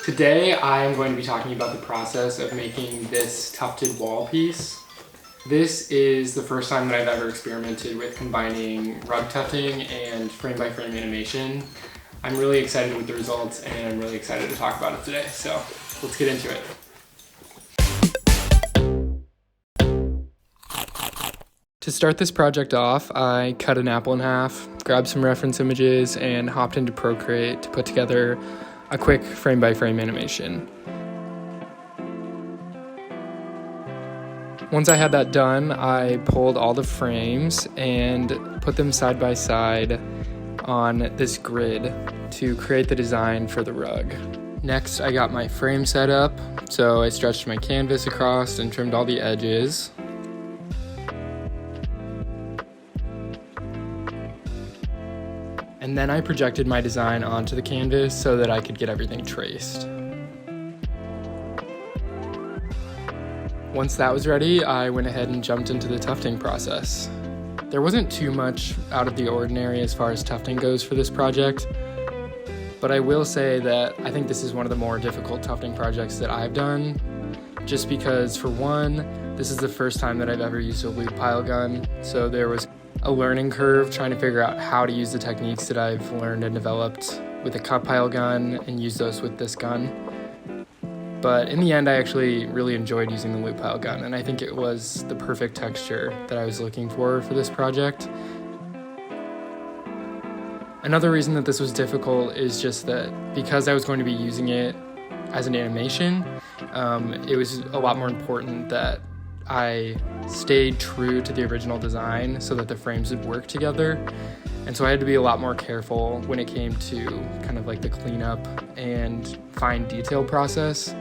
Today I'm going to be talking about the process of making this tufted wall piece. This is the first time that I've ever experimented with combining rug tufting and frame-by-frame animation. I'm really excited with the results and I'm really excited to talk about it today, so let's get into it. To start this project off, I cut an apple in half, grabbed some reference images, and hopped into Procreate to put together a quick frame-by-frame animation. Once I had that done, I pulled all the frames and put them side by side on this grid to create the design for the rug. Next, I got my frame set up, so I stretched my canvas across and trimmed all the edges. And then I projected my design onto the canvas so that I could get everything traced. Once that was ready, I went ahead and jumped into the tufting process. There wasn't too much out of the ordinary as far as tufting goes for this project, but I will say that I think this is one of the more difficult tufting projects that I've done, just because, for one, this is the first time that I've ever used a loop pile gun, so there was a learning curve trying to figure out how to use the techniques that I've learned and developed with a cut pile gun and use those with this gun. But in the end, I actually really enjoyed using the loop pile gun, and I think it was the perfect texture that I was looking for this project. Another reason that this was difficult is just that because I was going to be using it as an animation, it was a lot more important that I stayed true to the original design so that the frames would work together. And so I had to be a lot more careful when it came to kind of like the cleanup and fine detail process.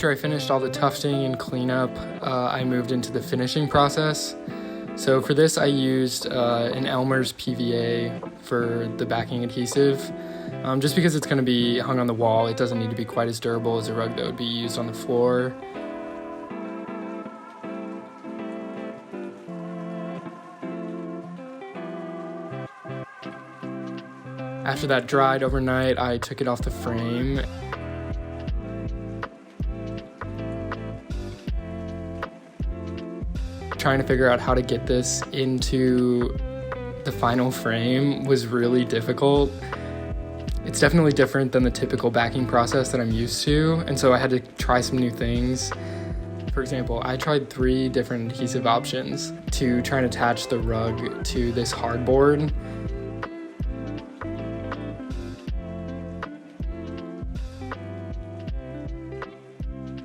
After I finished all the tufting and cleanup, I moved into the finishing process. So for this, I used an Elmer's PVA for the backing adhesive. Just because it's going to be hung on the wall, it doesn't need to be quite as durable as a rug that would be used on the floor. After that dried overnight, I took it off the frame. Trying to figure out how to get this into the final frame was really difficult. It's definitely different than the typical backing process that I'm used to, and so I had to try some new things. For example, I tried 3 different adhesive options to try and attach the rug to this hardboard.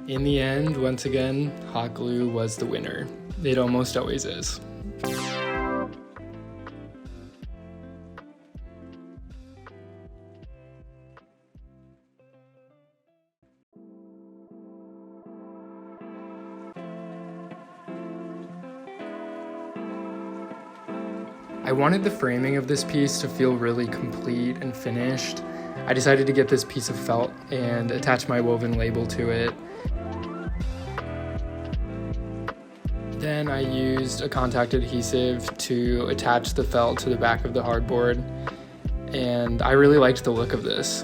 In the end, once again, hot glue was the winner. It almost always is. I wanted the framing of this piece to feel really complete and finished. I decided to get this piece of felt and attach my woven label to it. Then I used a contact adhesive to attach the felt to the back of the hardboard, and I really liked the look of this.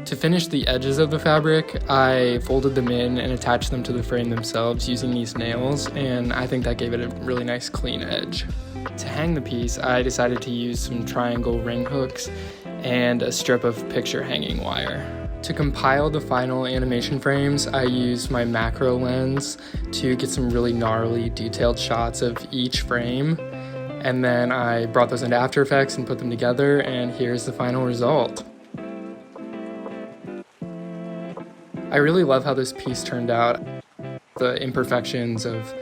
To finish the edges of the fabric, I folded them in and attached them to the frame themselves using these nails, and I think that gave it a really nice clean edge. To hang the piece, I decided to use some triangle ring hooks and a strip of picture hanging wire. To compile the final animation frames, I used my macro lens to get some really gnarly detailed shots of each frame, and then I brought those into After Effects and put them together, and here's the final result. I really love how this piece turned out. The imperfections of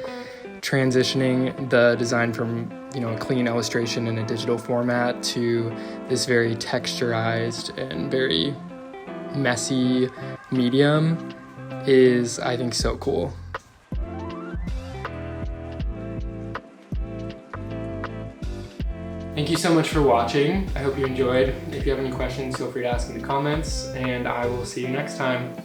transitioning the design from, a clean illustration in a digital format to this very texturized and very messy medium is, I think, so cool. Thank you so much for watching. I hope you enjoyed. If you have any questions, feel free to ask in the comments, and I will see you next time.